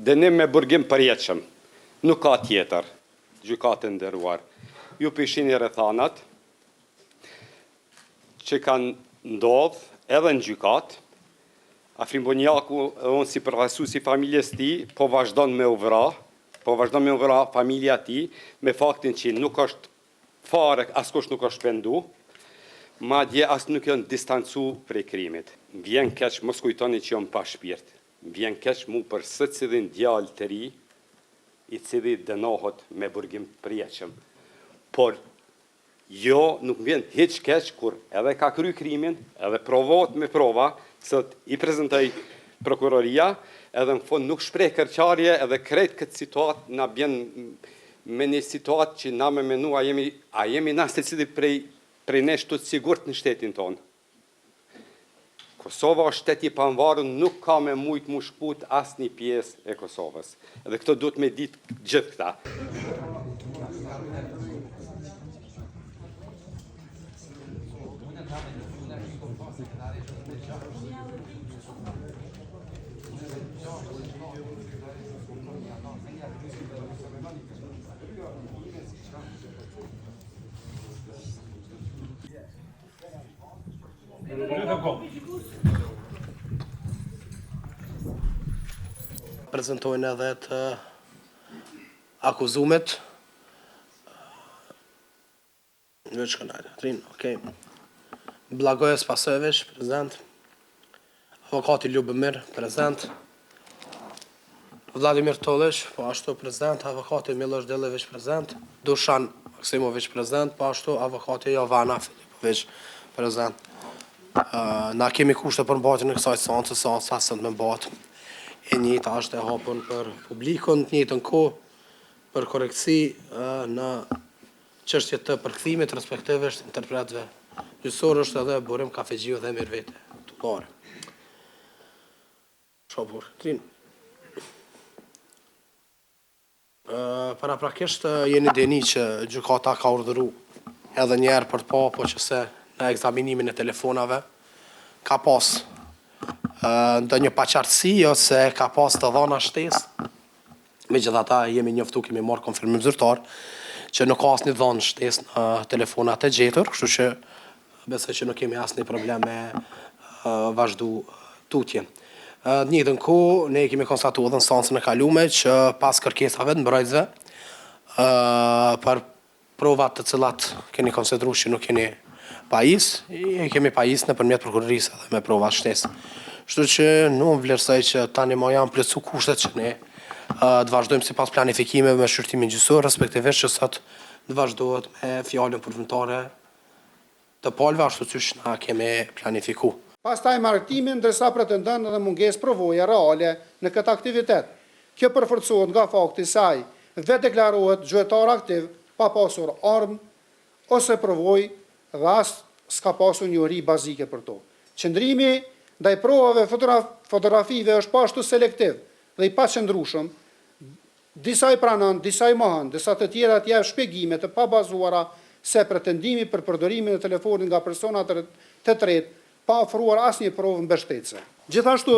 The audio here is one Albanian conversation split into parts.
dënim me burgim përjetshëm. Nuk ka tjetër, gjykatë nderuar. Ju pishini rrethanat që kanë ndodhë edhe në gjykatë. Afrim Bonjaku, unë si përfaqësues i familjes tij, po vazhdon me u vra familja tij me faktin që nuk është fare, askush nuk është pendu, madje as nuk janë distancu prej krimit. Vjen keq, mos kujtoni që jam pa shpirt. Vjen keq mu për secilin djalë të ri, i cili dënohet me burgim përjetshëm. Por jo, nuk vjen hiç keq kur edhe ka kry krimin, edhe provohet me prova, sot i prezantoi prokuroria, edhe në fund nuk shpreh kërqarje, edhe krejt këtë situatë na bjen me një situatë që na me menu, a jemi na secili prej nesh të sigurt në shtetin tonë. Kosova është shteti i pavarur, nuk ka me mujt mu shkput asnjë pjesë e Kosovës. Edhe këto duhet me ditë gjithë këta. Prezentojnë edhe të akuzumit. Veç kanale, Trin, okej. Blagojes Pasojević, prezent. Avokati Ljubomir, prezent. Vladimir Tollić, po ashtu prezent. Avokati Miloš Delević, prezent. Dušan Maksimović, prezent. Po ashtu avokati Jovana Filipović, prezent. Na kemi kushte për mbajtjen e kësaj seance, seanca sot me mbajt. E njëjta është e hapur për publikun, të njëjtën kohë për korektësi në çështje të përkthimit respektivisht interpretëve gjyqësor është edhe burim kafexhiu dhe mirëvete tullore. Shopur, Trin. Paraprakisht jeni dini që gjykata ka urdhëruar edhe një herë për të pa, po që se në ekzaminimin e telefonave ka pas ndonjë paqartësi ose ka pas të dhëna shtesë. Megjithatë jemi njoftu, kemi marrë konfirmim zyrtar që nuk ka asnjë dhënë shtesë në telefonat e gjetur, kështu që besoj që nuk kemi asnjë problem me vazhdu tutjen. Në njëjtën kohë ne kemi konstatuar edhe në seancën e kaluar që pas kërkesave të mbrojtësve për provat të cilat keni konsideruar që nuk keni pajis, e kemi pajis nëpërmjet prokurorisë dhe me prova shtesë. Kështu që nuk vlerësoj që tani më janë plotsu kushtet që ne të vazhdojmë sipas planifikimeve me shqyrtimin gjyqësor, respektivisht që sot të vazhdohet me fjalën përfundimtare të palëve ashtu siç na kemi planifikuar. Pastaj marrëtimin ndërsa pretendon edhe mungesë provoje reale në këtë aktivitet. Kjo përforcohet nga fakti se ai vetë deklarohet gjuetar aktiv pa pasur armë ose provojë dhe as s'ka pasur njohuri bazike për to. Qëndrimi ndaj provave fotografive është pashtu selektiv dhe i paqëndrueshëm. Disa i pranon, disa i mohon, disa të tjera të jep shpjegime të pabazuara se pretendimi për përdorimin e telefonit nga persona të tretë pa ofruar asnjë provë mbështetëse. Gjithashtu,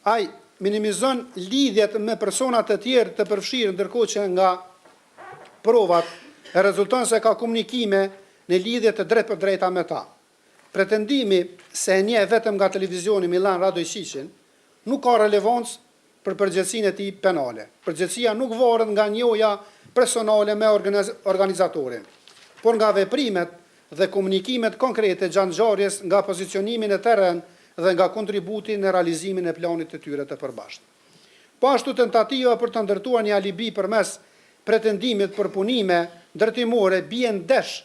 ai minimizon lidhjet me persona të tjerë të përfshirë, ndërkohë që nga provat rezulton se ka komunikime në lidhje të drejtë për drejta me ta. Pretendimi se e njeh vetëm nga televizioni Milan Radojčićin nuk ka relevancë për përgjegjësinë e tij penale. Përgjegjësia nuk varet nga njohja personale me organizatorin, por nga veprimet dhe komunikimet konkrete gjatë ngjarjes, nga pozicionimin e terren dhe nga kontributi në realizimin e planit të tyre të përbashkët. Po ashtu tentativa për të ndërtuar një alibi përmes pretendimit për punime ndërtimore bien ndesh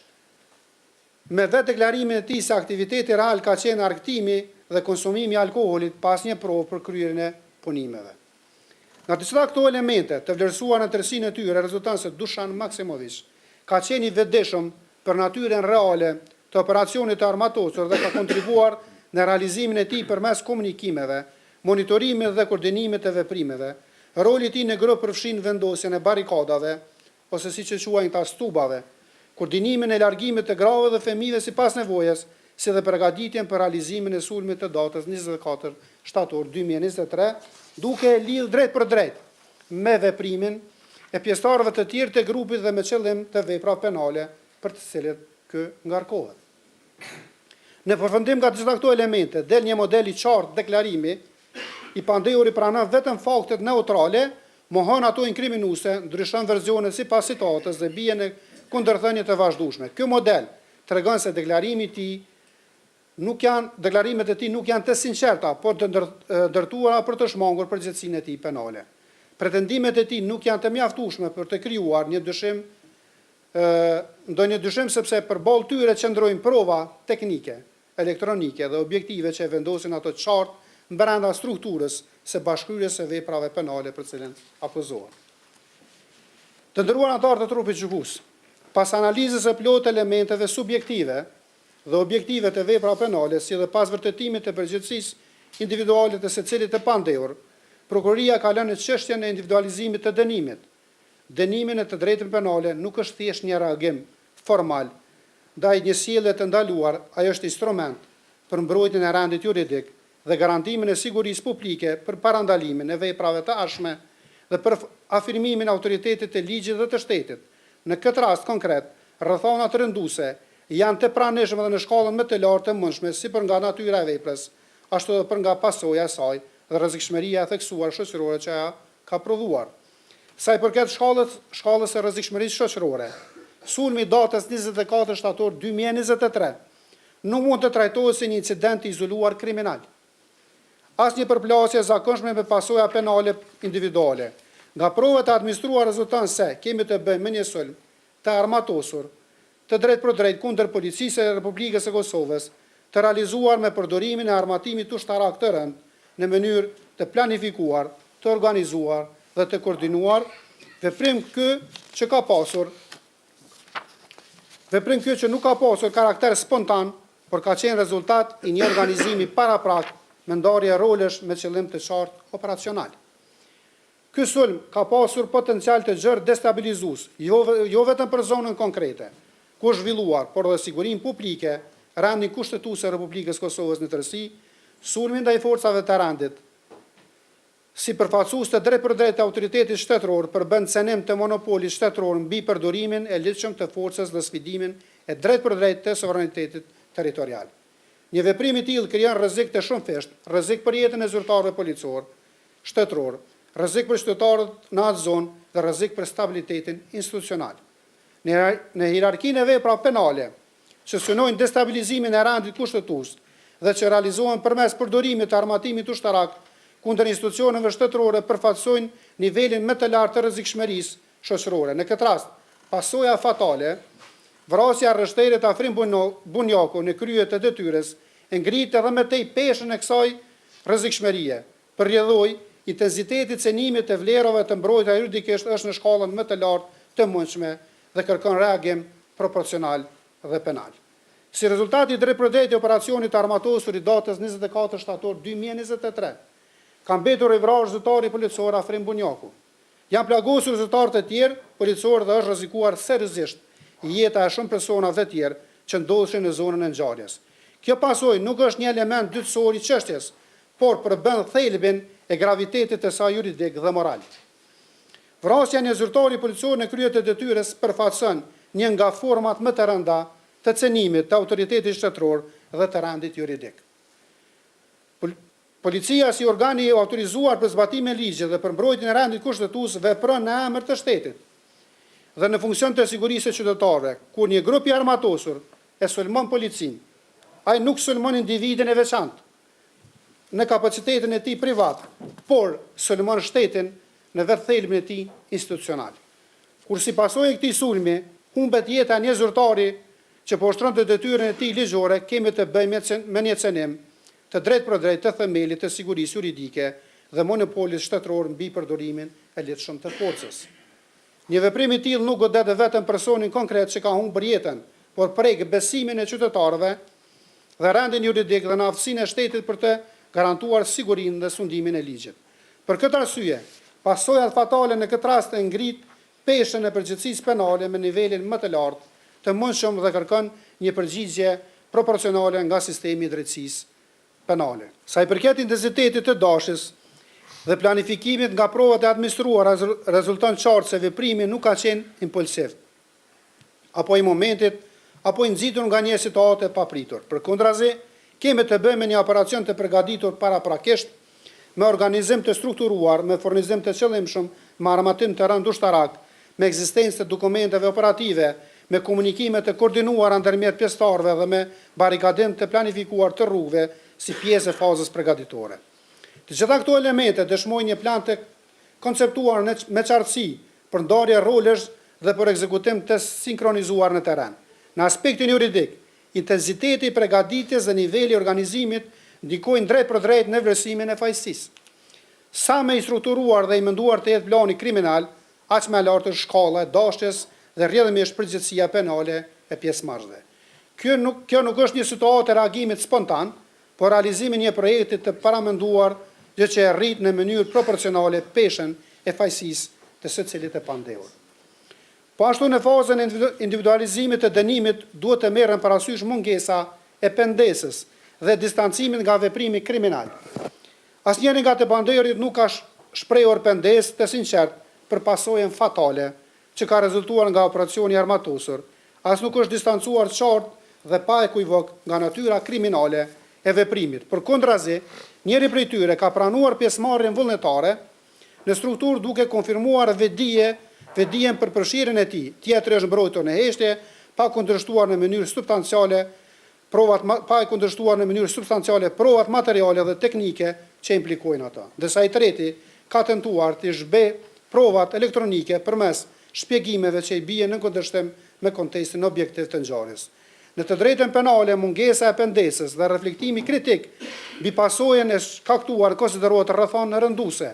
me vetë deklarimin e tij se aktiviteti real ka qenë argëtimi dhe konsumimi i alkoolit pas një provë për kryerjen e punimeve. Nga të cilat këto elemente të vlerësuar në tërësinë e tyre rezulton se Dušan Maksimović ka qenë i vetëdijshëm për natyrën reale të operacionit të armatosur dhe ka kontribuar në realizimin e tij përmes komunikimeve, monitorimit dhe koordinimit të veprimeve. Roli i tij në grup përfshin vendosjen e barrikadave ose siç e quajnë ta stubave, koordinimin e largimit të grave dhe fëmijëve sipas nevojës, si dhe përgatitjen për realizimin e sulmit të datës 24 shtator 2023 duke lidh drejt për drejt me veprimin e pjesëtarëve të tjerë të grupit dhe me qëllim të vepra penale për të cilat kë ngarkohet. Në përfundim nga të gjitha këto elemente, del një model i qartë deklarimi i pandehuri pranon vetëm faktet neutrale, mohon ato inkriminuese, ndryshon versione sipas situatës dhe bie në kundërthënie të vazhdueshme. Ky model tregon se deklarimet e tij nuk janë të sinqerta, por të ndërtuara për të shmangur përgjegjësinë e tij penale. Pretendimet e tij nuk janë të mjaftueshme për të krijuar ndonjë dyshim sepse përballë tyre qëndrojnë prova teknike, elektronike dhe objektive që vendosin ato qartë brenda strukturës së bashkëhyrjes së veprave penale për cilën akuzohen. Të nderuar anëtarë të trupit gjykues, pas analizës së plot elementeve subjektive dhe objektive të veprave penale, si dhe pas vërtetimit të përgjegjësisë individuale të secilit të pandehur, prokuroria ka lënë çështjen e individualizimit të dënimit. Dënimin e të drejtën penale nuk është thjesht një reagim formal ndaj një sjellje të ndaluar, ajo është instrument për mbrojtjen e rendit juridik dhe garantimin e sigurisë publike për parandalimin e veprave të ashme dhe për afirmimin e autoritetit të ligjit dhe të shtetit. Në këtë rast konkret, rrethona të rënduese janë të pranishme dhe në shkallën më të lartë të mundshme si për nga natyra e veprës, ashtu edhe për nga pasoja e saj dhe rrezikshmëria e theksuar shoqërore që ajo ka prodhuar. Sa i përket shkallës së rrezikshmërisë shoqërore, sulmi datës 24 shtator 2023 nuk mund të trajtohet si një incident izoluar kriminal. Asnjë përplasje e zakonshme me pasoja penale individuale. Nga provat e administruar rezulton se kemi të bëjmë me një sulm të armatosur, të drejt për drejt kundër policisë e Republikës së Kosovës, të realizuar me përdorimin e armatimit ushtarak të rënd në mënyrë të planifikuar, të organizuar dhe të koordinuar, veprim ky që nuk ka pasur karakter spontan, por ka qenë rezultat i një organizimi paraprak me ndarje rolesh me qëllim të qartë operacional. Ky sulm ka pasur potencial të gjerë destabilizues, jo vetëm për zonën konkrete, ku është zhvilluar, por dhe sigurinë publike, rendin kushtetues të Republikës Kosovës në tërësi, sulmi ndaj forcave të rendit, si përfaqësues të drejt për drejt të autoritetit shtetëror për bën cenim të monopolit shtetëror mbi përdorimin e lidhshëm të forcës dhe sfidimin e drejt për drejt të sovranitetit territorial. Një veprim i tillë krijon rrezik të shumëfisht, rrezik për jetën e zyrtarëve policor, shtetëror, rrezik për qytetarët në atë zonë dhe rrezik për stabilitetin institucional. Në hierarkinë e veprave penale, që synojnë destabilizimin e rendit kushtetues dhe që realizohen përmes përdorimit të armatimit ushtarak kundër institucioneve shtetërore përfaqësojnë nivelin më të lartë të rrezikshmërisë shoqërore. Në këtë rast, pasoja fatale, vrasja rreshtere të Afrim Bunjaku në krye të detyrës, ngrit edhe më tej peshën e kësaj rrezikshmërie. Për rrjedhoj, intensiteti i cenimit të vlerave të mbrojtura juridikisht është në shkallën më të lartë të mundshme dhe kërkon reagim proporcional dhe penal. Si rezultati i drejtpërdrejtë i operacionit të armatosur i datës 24 shtator 2023, ka mbetur i vrarë zyrtari policor Afrim Bunjaku. Janë plagosur zyrtarë të tjerë policor dhe është rrezikuar seriozisht jeta e shumë personave të tjerë që ndodheshin në zonën e ngjarjes. Kjo pasojë nuk është një element dytësor i çështjes, por përbën thelbin e gravitetit të saj juridik dhe moral. Vrasja një zyrtari policor në krye të detyrës përfaqëson një nga format më të rënda të cenimit të autoritetit shtetëror dhe të rendit juridik. Policia si organi autorizuar për zbatimin e ligjit dhe për mbrojtjen e rendit kushtetues vepron në emër të shtetit dhe në funksion të sigurisë së qytetarëve, kur një grup i armatosur e sulmon policinë, ai nuk sulmon individin e veçantë në kapacitetin e tij privat, por sulmon shtetin në vetë thelbin e tij institucional. Kur si pasojë këtij sulmi humbet jeta e një zyrtari që po ushtron të detyrën e tij ligjore, kemi të bëjmë me një cenim të drejt për drejt të themelit të sigurisë juridike dhe monopolit shtetëror mbi përdorimin e lidhshëm të forcës. Një veprim i tillë nuk godet vetëm personin konkret që ka humbur jetën, por prek besimin e qytetarëve dhe rendin juridik dhe në aftësinë e shtetit për të garantuar sigurinë dhe sundimin e ligjit. Për këtë arsye, pasojat fatale në këtë rast e ngrit peshën e përgjegjësisë penale me nivelin më të lartë të mundshëm dhe kërkon një përgjigje proporcionale nga sistemi i drejtësisë penale. Sa i përket intensitetit të dashjes, dhe planifikimit nga provat e administruara rezulton qartë se veprimi nuk ka qenë impulsiv, apo i momentit, apo i nxitur nga një situatë e papritur. Përkundrazi, kemi të bëjmë një operacion të përgatitur paraprakisht, me organizim të strukturuar, me furnizim të qëllimshëm, me armatim të rënd ushtarak, me ekzistencë të dokumenteve operative, me komunikime të koordinuara ndërmjet pjesëtarëve dhe me barikadim të planifikuar të rrugëve si pjesë e fazës përgatitore. Të gjitha këto elemente dëshmojnë një plan të konceptuar me qartësi për ndarje rolesh dhe për ekzekutim të sinkronizuar në terren. Në aspektin juridik, intensiteti i përgatitjes dhe niveli i organizimit ndikojnë drejt për drejt në vlerësimin e fajësisë. Sa me i strukturuar dhe i menduar të jetë plani kriminal, aq më lartë është shkalla e dashjes dhe rrjedhimisht përgjegjësia penale e pjesëmarrësve. Kjo nuk është një situatë e reagimit spontan, por realizimi një projekti të paramenduar, gjë që e rrit në mënyrë proporcionale peshën e fajësisë të secilit e pandehur. Po ashtu në fazën e individualizimit të dënimit duhet të merren parasysh mungesa e pendesës dhe distancimit nga veprimi kriminal. Asnjëri nga të pandehurit nuk ka shprehur pendesë të sinqertë për pasojën fatale që ka rezultuar nga operacioni armatosur, as nuk është distancuar qartë dhe pa ekuivok nga natyra kriminale e veprimit. Përkundrazi, njëri prej tyre ka pranuar pjesëmarrjen vullnetare në strukturë duke konfirmuar vedijen për përfshirjen e tij. Tjetri është mbrojtur në heshtje, pa kundërshtuar në mënyrë substanciale provat materiale dhe teknike që implikojnë ata. Ndërsa i treti ka tentuar të zhbe provat elektronike përmes shpjegimeve që i bien në kundërshtim me kontekstin objektiv të ngjarjes. Në të drejtën penale, mungesa e pendesës dhe reflektimi kritik mbi pasojën e shkaktuar konsiderohet rrethon rënduese,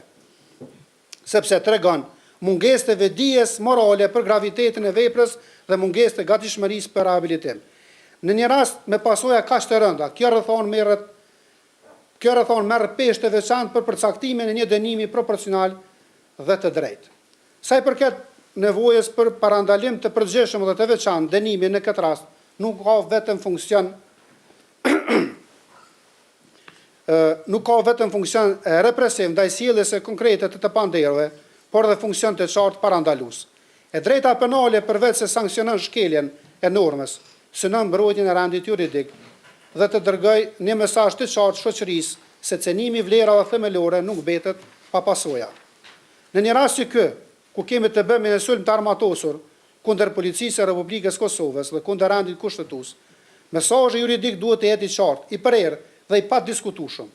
sepse tregon mungesë të vedijes morale për gravitetin e veprës dhe mungesë të gatishmërisë për rehabilitim. Në një rast me pasoja kaq të rënda, kjo rrethon merr peshë të veçantë për përcaktimin e një dënimi proporcional dhe të drejtë. Sa i përket nevojës për parandalim të përgjithshëm dhe të veçantë, dënimi në këtë rast nuk ka vetëm funksion represiv ndaj sjelljes së konkrete të pandehurve, por dhe funksion të qartë parandalues. E drejta penale përveç se sanksionon shkeljen e normës, synon mbrojtjen e rendit juridik dhe të dërgoj një mesazh të qartë shoqërisë se cenimi i vlerave themelore nuk mbetet pa pasoja. Në një rast si ky, ku kemi të bëjmë me sulm të armatosur kundër policisë së Republikës Kosovës dhe kundër rendit kushtetues, mesazhi juridik duhet të jetë i qartë, i prerë dhe i padiskutueshëm.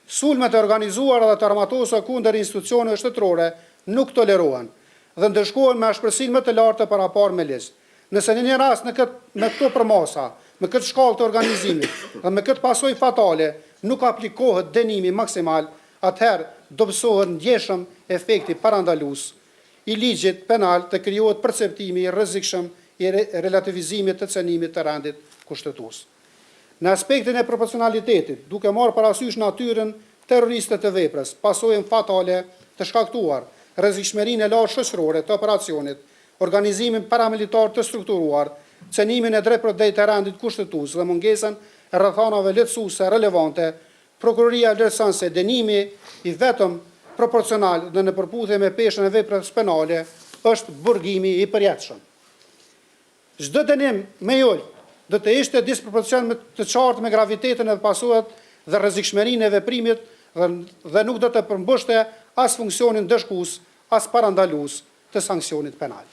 Sulmet e organizuara dhe të armatosura kundër institucioneve shtetërore nuk tolerohen dhe ndëshkohen me ashpërsinë më të lartë të parapar me ligj. Nëse në një rast me këto përmasa, me këtë shkallë të organizimit dhe me këtë pasojë fatale nuk aplikohet dënimi maksimal, atëherë dobësohet ndjeshëm efekti parandalues i ligjit penal të krijohet perceptimi i rrezikshëm i relativizimit të cenimit të rendit kushtetues. Në aspektin e proporcionalitetit, duke marrë parasysh natyrën terroriste të veprës, pasojën fatale të shkaktuar, rrezikshmërinë e lartë shoqërore të operacionit, organizimin paramilitar të strukturuar, cenimin e drejtë për drejtë të rendit kushtetues dhe mungesën e rrethonave lehtësuese relevante, prokuroria vlerëson se dënimi i vetëm proporcional dhe në përputhje me peshën e veprës penale është burgimi i përjetshëm. Çdo dënim me ulë do të ishte disproporcion të qartë me gravitetin e pasojat dhe rrezikshmërinë e veprimit dhe nuk do të përmbushte as funksionin dëshkues, as parandalues të sanksionit penal.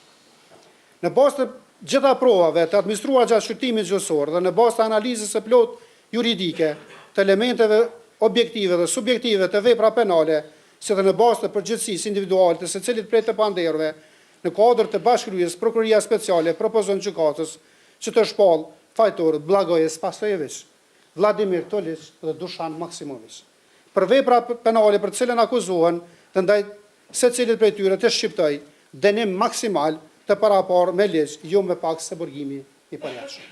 Në bazë të gjitha provave të administruara gjatë shqyrtimit gjyqësor dhe në bazë të analizës së plot juridike të elementeve objektive dhe subjektive të vepra penale, si dhe në bazë të përgjegjësisë individuale të secilit prej të pandehurve, në kuadër të bashkëkryes Prokuroria Speciale propozon gjykatës që të shpall fajtorët Blagojes Pastojević, Vladimir Tolić dhe Dušan Maksimović. Për vepra penale për të cilën akuzohen të ndaj secilit prej tyre të shqiptoj dënim maksimal të parapar me ligj, jo me pak se burgimi i përjetshëm.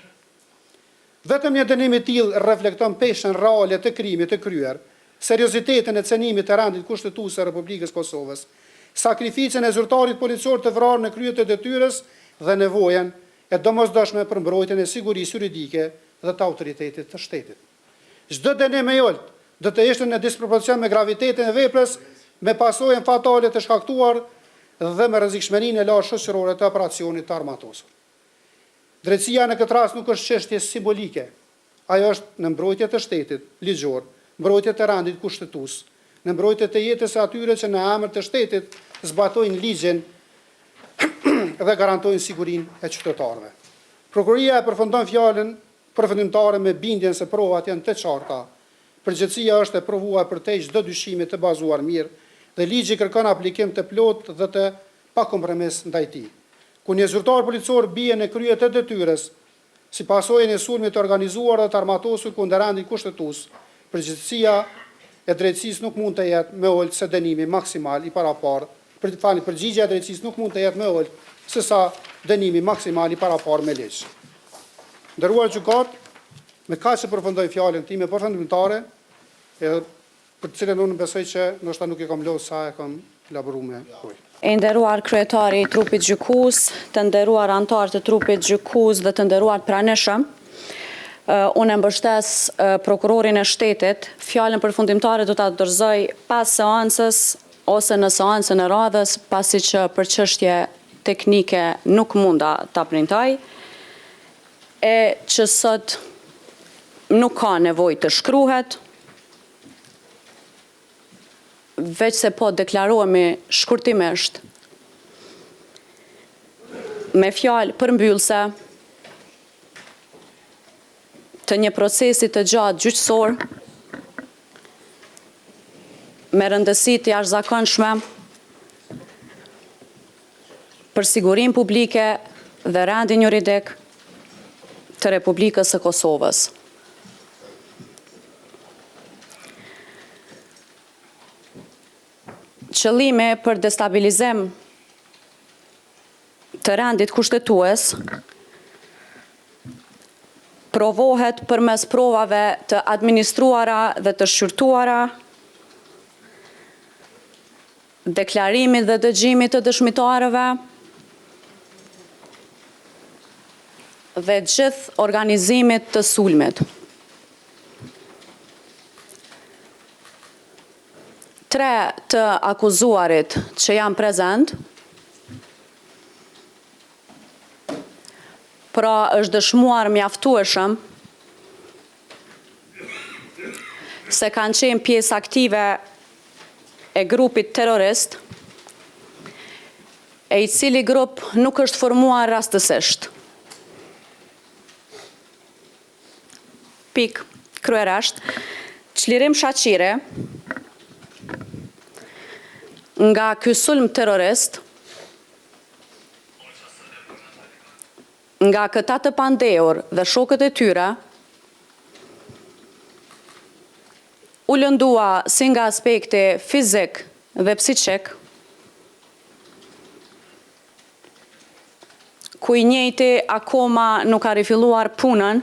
Vetëm një dënim i tillë reflekton peshën reale të krimit të kryer, seriozitetin e cenimit të rendit kushtetues të Republikës Kosovës, sakrificën e zyrtarit policor të vrarë në krye të detyrës dhe nevojën e domosdoshme për mbrojtjen e sigurisë juridike dhe të autoritetit të shtetit. Çdo dënim i ulët do të ishte në disproporcion me gravitetin e veprës, me pasojën fatale të shkaktuar dhe me rrezikshmërinë e lartë shoqërore të operacionit të armatosur. Drejtësia në këtë rast nuk është çështje simbolike. Ajo është në mbrojtje të shtetit ligjor, mbrojtje të rendit kushtetues, në mbrojtje të jetës së atyre që në emër të shtetit zbatojnë ligjin dhe garantojnë sigurinë e qytetarëve. Prokuroria e përfundon fjalën përfundimtare me bindjen se provat janë të qarta. Përgjegjësia është e provuar për te çdo dyshimi të bazuar mirë dhe ligji kërkon aplikim të plot dhe të pakompromis ndaj tij. Kur një zyrtar policor bie në krye të detyrës si pasojë e sulmit të organizuar dhe të armatosur kundër rendit kushtetues, përgjegjësia e drejtësisë nuk mund të jetë më ulë se dënimi maksimal i paraparë. Përgjigjja e drejtësisë nuk mund të jetë më ulë se sa dënimi maksimal i paraparë me ligj. Nderuar gjykat, me kaq që përfundoj fjalën time përfundimtare, për të cilën unë besoj që ndoshta nuk e kam lodhur sa e kam elaboruar me kuj. E nderuar kryetari i trupit gjykues, të nderuar anëtarë të trupit gjykues dhe të nderuar pranishëm, unë mbështes prokurorin e shtetit, fjalën përfundimtare do ta dorëzoj pas seancës ose në seancën e radhës, pasi që për çështje teknike nuk munda ta printoj, e që sot nuk ka nevojë të shkruhet, veç se po deklarohemi shkurtimisht me fjalë përmbyllëse të një procesi të gjatë gjyqësor me rëndësi të jashtëzakonshme për sigurinë publike dhe rendin juridik të Republikës së Kosovës. Qëllimi për destabilizim të rendit kushtetues provohet përmes provave të administruara dhe të shqyrtuara, deklarimit dhe dëgjimit të dëshmitarëve dhe gjithë organizimit të sulmit. 3 të akuzuarit që janë prezent, pra është dëshmuar mjaftueshëm se kanë qenë pjesë aktive e grupit terrorist, e i cili grup nuk është formuar rastësisht. Pik, kryerisht, çlirim shaqire nga ky sulm terrorist, nga këta të pandehur dhe shokët e tyre, u lëndua si nga aspekti fizik dhe psiqik, ku i njëjti akoma nuk ka rifilluar punën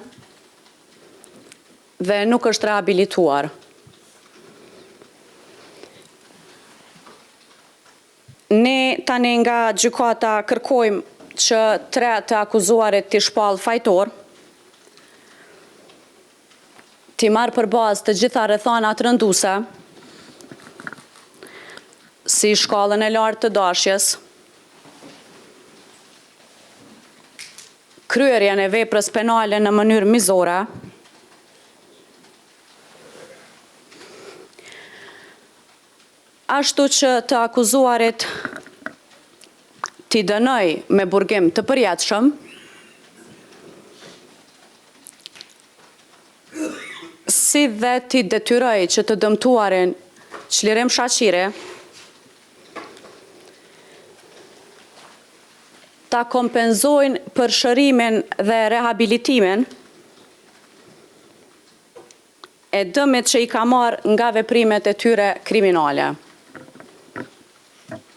dhe nuk është rehabilituar. Ne tani nga gjykata kërkojmë që 3 të akuzuarit të shpallë fajtor, t'i marrë për bazë të gjitha rrethanat rënduese, si shkallën e lartë të dashjes, kryerjen e veprës penale në mënyrë mizore, ashtu që të akuzuarit t'i dënoj me burgim të përjetshëm, si dhe t'i detyroj që të dëmtuarin çlirim shaqire ta kompenzojnë përshërimin dhe rehabilitimin e dëmit që i ka marrë nga veprimet e tyre kriminale.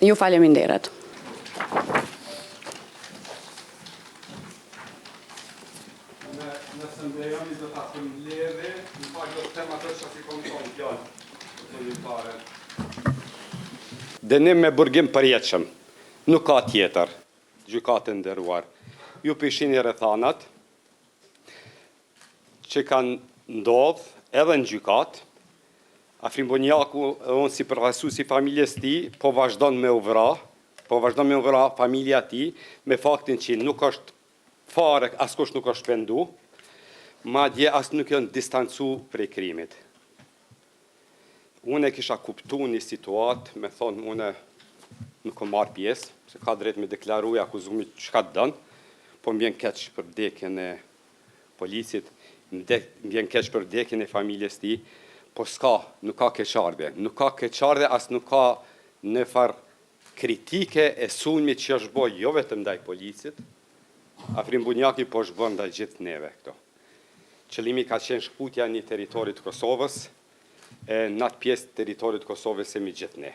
Ju faleminderit. Nëse ndejoni do ta përmbledhi, në fakt do të them atë që si komision fjalë. Dënim me burgim përjetshëm. Nuk ka tjetër. Gjykatë e nderuar. Ju pishini rrethanat që kanë ndodhur edhe në gjykatë, Afrimbonjaku, unë si përfaqësues i familjes tij, po vazhdon me u vra familja tij, me faktin që nuk është fare, askush nuk është pendu, madje as nuk janë distancu prej krimit. Unë e kisha kuptu një situatë, me thonë unë nuk kom marrë pjesë, se ka drejt me deklaruja akuzumit çka dënë, po më vjen keq për vdekjen e policit, më vjen keq për vdekjen e familjes tij, po nuk ka keqardhje. Nuk ka keqardhje, as nuk ka në farë kritike e sulmit që është bërë jo vetëm ndaj policit, Afrimbonjaki po është bërë ndaj gjithë neve këto. Qëllimi ka qenë shkputja një teritorit Kosovës, e në atë pjesë teritorit Kosovës e mi gjithë ne.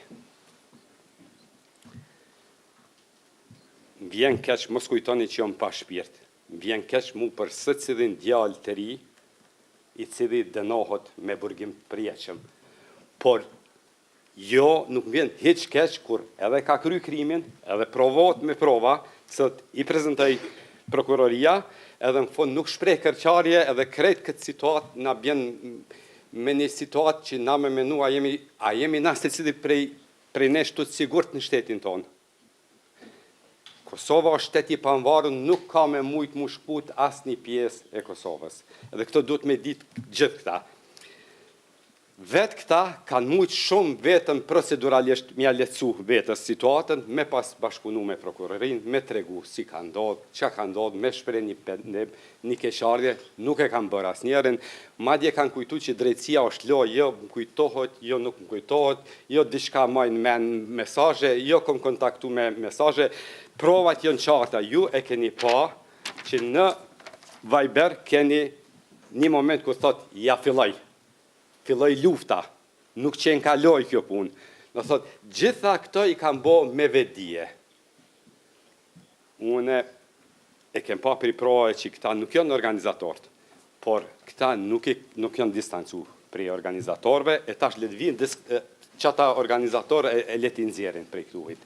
Më vjen keq, mos kujtoni që jam pa shpirt. Më vjen keq mu për secilin djalë të ri, i cili dënohet me burgim përjetshëm. Por jo, nuk më vjen hiç keq kur edhe ka kry krimin, edhe provohet me prova, sot i prezantoj prokuroria, edhe në fund nuk shpreh kërqarje, edhe krejt këtë situatë na bjen me një situatë që na me menu, a jemi na secili prej nesh të sigurt në shtetin tonë. Kosova është shteti i pavarur, nuk ka me mujt mu shkput asnjë pjesë e Kosovës. Edhe këto duhet me ditë gjithë këta. Vetë këta kanë mujt shumë vetëm proceduralisht mja lecu vetës situatën, me pas bashkëpunu me prokurorin, me tregu si ka ndodhë, që ka ndodhë, me shpre një keqardhje, nuk e kanë bërë asnjërin, madje kanë kujtu që drejtësia është lo, jo më kujtohet, jo nuk më kujtohet, jo diçka majnë men mesazhe, jo kom kontaktu me mesazhe, provat janë qarta, ju e keni pa që në Viber keni një moment ku thot, ja filloj lufta, nuk qenë kaloj kjo punë. Në thot, gjitha këto i kam bo me vedije. Une e kem pa pri prove që këta nuk janë organizatorët, por këta nuk janë distancu prej organizatorëve, e tash le të vinë qata organizatorë e le t'i nxjerrin prej këtuvit.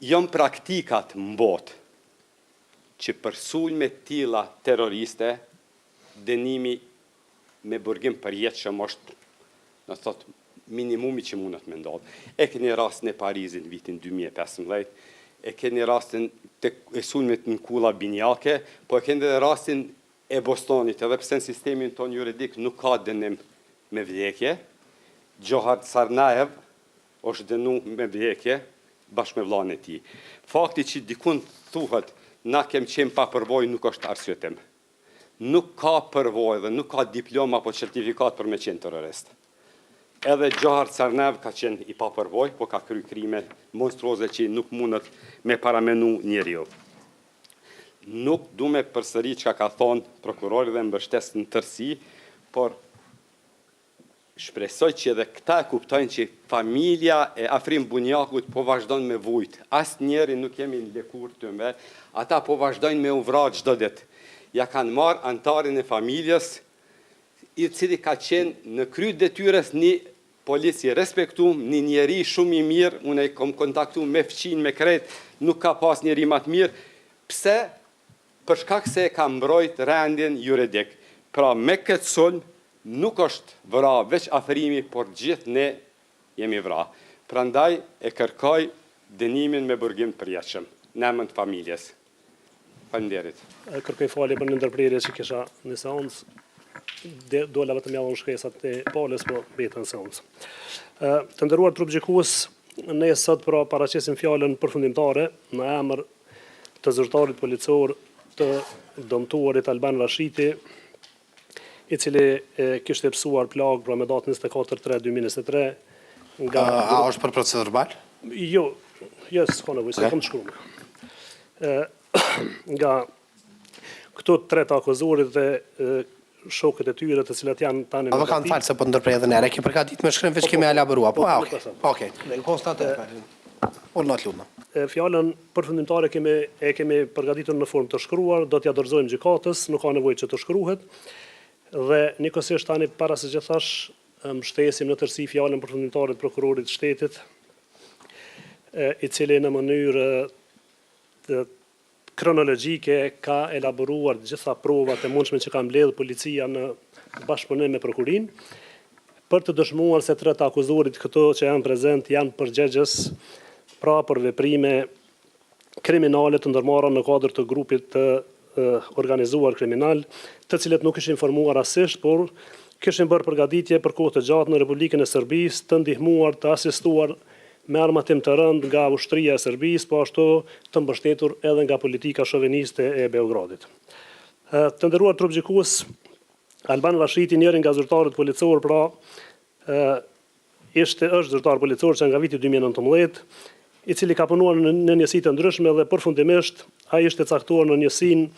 Jam praktikat në botë që për sulme tilla terroriste dënimi me burgim përjetshëm është, në thot, minimumi që mundet me ndodhë. E keni rastin e Parizit në vitin 2015, e keni rastin e sulmit në Kulla Binjake, po e keni rastin e Bostonit, edhe pse në sistemin ton juridik nuk ka dënim me vdekje. Gjohar Sarnaev është dënu me vdekje, bashkë me vllain e tij. Fakti që dikun thuhet, na kem qenë pa përvojë nuk është arsyetim. Nuk ka përvojë dhe nuk ka diploma apo certifikat për me qenë terrorist. Edhe Gjohar Sarnaev ka qenë i pa përvojë, po ka kry krime monstruoze që nuk mundet me paramenu njeriu. Nuk du me përsëri çka ka thonë prokurori dhe mbështes në tërësi, por shpresoj që edhe këta e kuptojnë që familja e Afrimbonjakut po vazhdojnë me vujt. Asë njeri nuk jemi në lekur të me, ata po vazhdojnë me uvra çdo ditë. Ja kanë marë antarin e familjes, i cili ka qenë në kry detyres një polici respektum, një njeri shumë i mirë, unë e kom kontaktu me fqin, me krejt, nuk ka pas njeri ma të mirë, pse? Për shkak se ka mbrojt rendin juridik. Pra me këtë sulm, nuk është vra veç Afrimi, por gjithë ne jemi vra. Prandaj e kërkoj dënimin me burgim përjetshëm, në emër të familjes. Faleminderit. Kërkoj falje për në ndërprerje që kisha në seancë, dola vetëm javën shkresat e palës, po betën seancë. Të nderuar trup gjykues, ne sot paraqesim fjalën përfundimtare në emër të zyrtarit policor të dëmtuarit Alban Rashiti, i cili kishte pësuar plagë pra me datën 24/3/2023 nga... A është për procedurë verbal? Jo, s'ka nevojë, se kom të shkruar. Nga këto tre të akuzuarit dhe shokët e tyre të cilat janë tani A kanë falë se po ndërprej edhe nere, ke përgatit me shkrim veç kemi elaborua, po okej. Fjalën përfundimtare kemi përgatitur në formë të shkruar, do t'ja dorëzojmë gjykatës, nuk ka nevojë që të shkruhet, dhe njëkohësisht tani para se që thash, mbështesim në tërësi fjalën përfundimtare të prokurorit të shtetit, i cili në mënyrë kronologjike ka elaboruar gjitha provat e mundshme që ka mbledhur policia në bashkëpunim me prokurin, për të dëshmuar se 3 të akuzuarit këto që janë prezent janë përgjegjës pra për veprime kriminale të ndërmarra në kuadër të grupit të organizuar kriminal, të cilët nuk ishin informuar asisht, por kishin bërë përgatitje për kohë të gjatë në Republikën e Serbisë, të ndihmuar, të asistuar me armatim të rënd nga ushtria e Serbisë, po ashtu të mbështetur edhe nga politika shoveniste e Beogradit. Të nderuar trupgjikues, Alban Rashiti, njëri nga zyrtarët policor, pra është zyrtar policor që nga viti 2019, i cili ka punuar në njësi të ndryshme dhe përfundimisht ai ishte caktuar në njësinë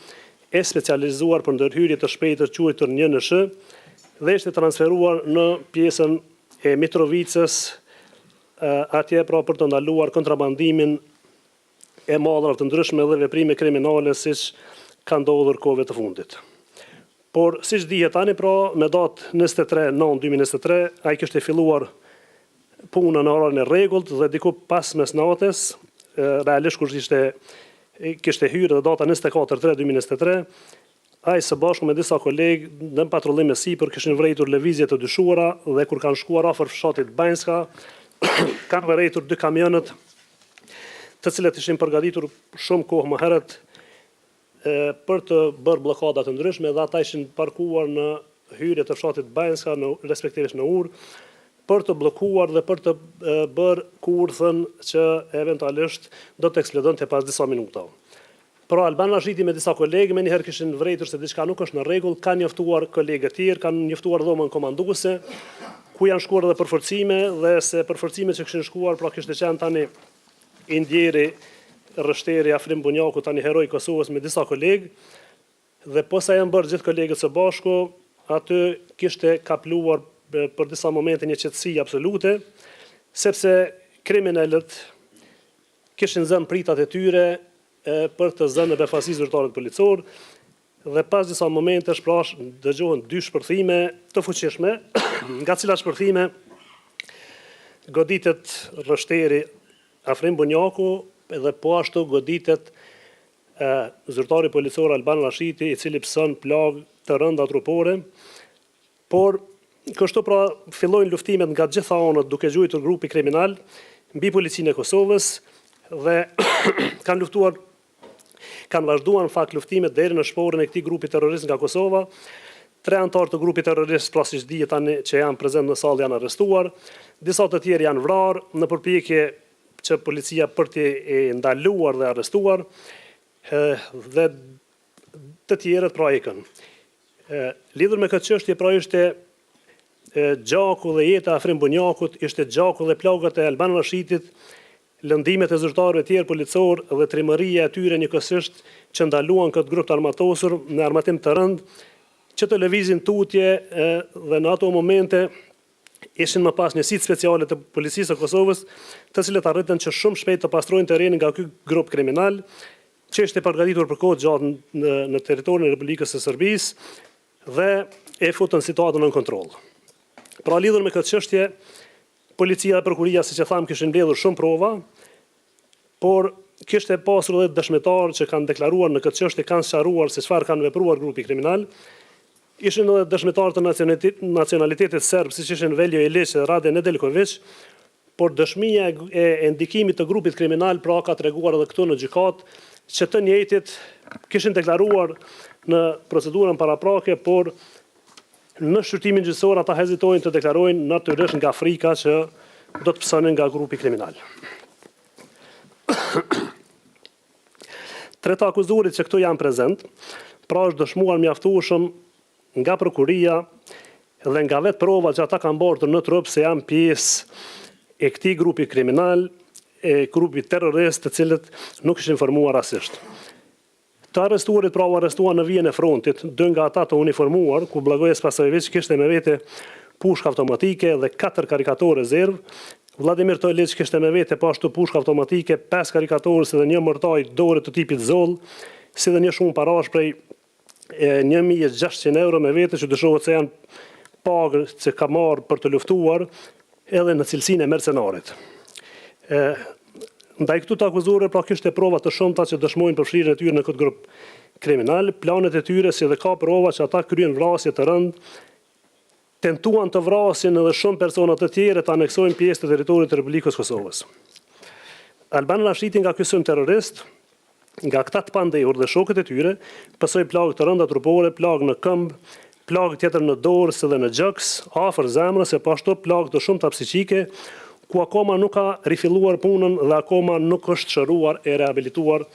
e specializuar për ndërhyrje të shpejtë të quajtur 1NSH dhe ishte transferuar në pjesën e Mitrovicës, atje pra për të ndaluar kontrabandimin e mallrave të ndryshme dhe veprime kriminale siç ka ndodhur kohëve të fundit. Por siç dihet tani, pra me datë 23/9/2023 ai kishte filluar punën në orën e rregullt dhe diku pas mesnates, realisht kur kishte hyrë dhe data 24/3/2023, ai së bashku me disa kolegë në patrullim me sipër kishin vërejtur lëvizje të dyshuara dhe kur kanë shkuar afër fshatit Banjska, kanë vërejtur 2 kamionët të cilët ishin përgatitur shumë kohë më herët për të bërë bllokada të ndryshme dhe ata ishin parkuar në hyrje të fshatit Banjska, respektivisht në Ur, për të bllokuar dhe për të bërë kurthën që eventualisht do të eksplodonte pas disa minutave. Pra Alban Rashiti me disa kolegë me njëherë kishin vërejtur se diçka nuk është në rregull, kanë njoftuar kolegë të tjerë, kanë njoftuar dhomën komanduese, ku janë shkuar edhe përforcime dhe se përforcimet që kishin shkuar, pra kishte qenë tani Indjeri Rështeri Afrim Bunjaku, tani heroi i Kosovës me disa kolegë, dhe posa janë bërë gjithë kolegët së bashku, aty kishte kapluar për disa momente një qetësi absolute, sepse kriminalët kishin zënë pritat e tyre për të zënë në befasi zyrtarët policor, dhe pas disa momente dëgjohen 2 shpërthime të fuqishme, nga cilat shpërthime goditet Rështeri Afrim Bunjaku dhe po ashtu goditet zyrtari policor Alban Rashiti, i cili pëson plagë të rënda trupore, por kështu pra fillojnë luftimet nga gjitha anët duke gjuajtur grupi kriminal mbi policinë e Kosovës dhe kanë vazhduar në fakt luftimet deri në shporën e këtij grupi terrorist nga Kosova. 3 anëtarë të grupit terrorist, pra siç dihet tani që janë prezent në sallë, janë arrestuar, disa të tjerë janë vrarë në përpjekje që policia për të ndaluar dhe arrestuar, dhe të tjerët pra ikën. Lidhur me këtë çështje, pra ishte gjaku dhe jeta e Afrim Bunjakut, ishte gjaku dhe plagat e Alban Rashitit, lëndimet e zyrtarëve tjerë policor dhe trimëria e tyre njëkohësisht që ndaluan këtë grup të armatosur në armatim të rënd, që të lëvizin tutje dhe në ato momente ishin më pas njësitë speciale të policisë së Kosovës, të cilët arritën që shumë shpejt të pastrojnë terrenin nga ky grup kriminal, që ishte përgatitur për kohë gjatë në territorin e Republikës së Serbisë dhe e futën situatën në kontroll. Pra lidhur me këtë çështje, policia dhe prokuria, siç e tham, kishin mbledhur shumë prova, por kishte pasur edhe dëshmitarë që kanë deklaruar në këtë çështje, kanë sqaruar se çfarë kanë vepruar grupi kriminal. Ishin edhe dëshmitarë të nacionalitetit serb, siç ishin Veljo Ilić dhe Rade Nedeljković, por dëshmia e ndikimit të grupit kriminal pra ka treguar edhe këtu në gjykatë që të njëjtit kishin deklaruar në procedurën paraprake, por në shqyrtimin gjyqësor ata hezitojnë të deklarojnë natyrisht nga frika që do të pësonin nga grupi kriminal. 3 të akuzuarit që këtu janë prezent, pra është dëshmuar mjaftueshëm nga prokuria dhe nga vetë prova që ata kanë bërë në trup se janë pjesë e këtij grupi kriminal, e grupi terrorist, të cilët nuk ishin informuar asisht. Të arrestuarit pra u arrestuan në vijën e frontit, 2 nga ata të uniformuar, ku Blagoje Spasojević kishte me vete pushkë automatike dhe 4 karikatorë rezervë. Vladimir Tojlić kishte me vete po ashtu pushkë automatike, 5 karikatorë si dhe 1 mërtaj dore të tipit Zoll, si dhe një shumë parash prej 1.600 euro me vete, që dyshohet se janë pagë që ka marrë për të luftuar edhe në cilësinë e mercenarit. Ndaj këtu të akuzuar pra kishte prova të shumta që dëshmojnë përfshirjen e tyre në këtë grup kriminal, planet e tyre si dhe ka prova që ata kryen vrasje të rënd tentuan të vrasin edhe shumë persona të tjerë të aneksojnë pjesë të territorit të Republikës Kosovës. Alban Rashidi nga ky sulm terrorist, nga këta të pandehur dhe shokët e tyre, pësoi plagë të rënda trupore, plagë në këmbë, plagë tjetër në dorë dhe në gjëks, afër zemrës e pashtu plagë të shumta psiqike, ku akoma nuk ka rifilluar punën dhe akoma nuk është shëruar e rehabilituar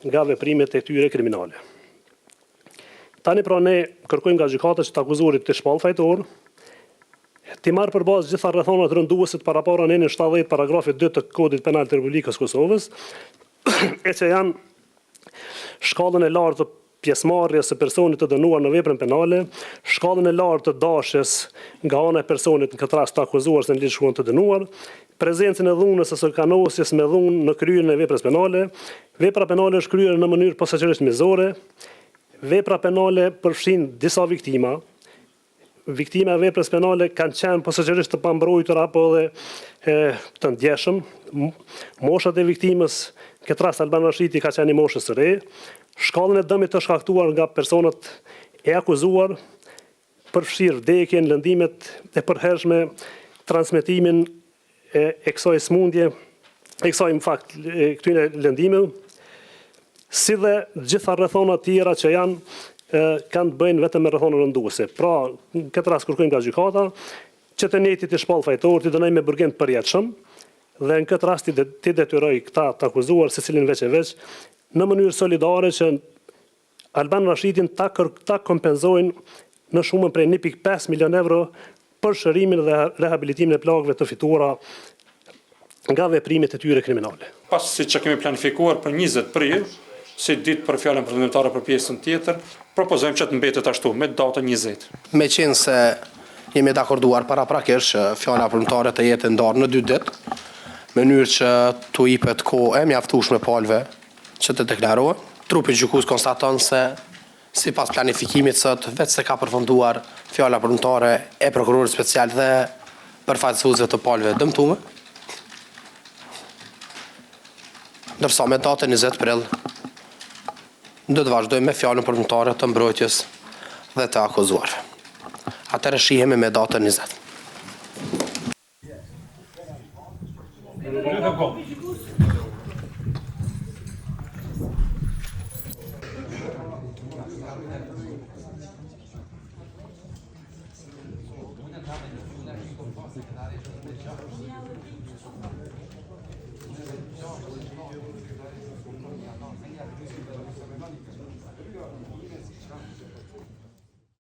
nga veprimet e tyre kriminale. Tani pra ne kërkojmë nga gjykata që të akuzuarit të shpall fajtor, të marrë për bazë gjitha rrethonat rënduese të parapara në 70 paragrafit 2 të Kodit Penal të Republikës Kosovës, e që janë shkallën e lartë të pjesëmarrjes së personit të dënuar në veprën penale, shkallën e lartë të dashjes nga ana e personit në këtë rast të akuzuar se në lidhje shkuan të dënuar, prezencën e dhunës ose kanosjes me dhunë në kryerjen e veprës penale, vepra penale është kryer në mënyrë posaçërisht mizore, vepra penale përfshin disa viktima. Viktima e veprës penale kanë qenë posaçërisht të pambrojtur apo edhe të ndjeshëm. Moshat e viktimës, këtë rast Alban Rashidi ka qenë i moshës së re. Shkallën e dëmit të shkaktuar nga personat e akuzuar përfshir vdekjen, lëndimet e përhershme, transmetimin e kësaj smundje, këtyre lëndimeve, si dhe gjitha rrethona tjera që kanë të bëjnë vetëm me rrethona rënduese. Pra, në këtë rast kërkojmë nga gjykata që të njëjtit të shpall fajtor, të dënojë me burgim të përjetshëm, dhe në këtë rast të detyroj këta të akuzuar secilin veç e veç në mënyrë solidare që Alban Rashidin ta kompenzojnë në shumën prej 1.5 milion euro për shërimin dhe rehabilitimin e plagëve të fituara nga veprimet e tyre kriminale. Pasi që kemi planifikuar për 20 prill, si ditë për fjalën përfundimtare për pjesën tjetër, propozojmë që të mbetet ashtu me datën 20. Me qenë se jemi dakorduar paraprakisht që fjala përfundimtare të jetë ndarë në 2 ditë, në mënyrë që t'u jepet kohë e mjaftueshme palëve që të deklarohen. Trupi gjykues konstaton se sipas planifikimit sot vetë se ka përfunduar fjala përfundimtare e prokurorit special dhe përfaqësuesve të palëve dëmtuar. Ndërsa me datën 20 prill do të vazhdojmë me fjalën përfundimtare të mbrojtjes dhe të akuzuarve. Atëherë shihemi me datën 20.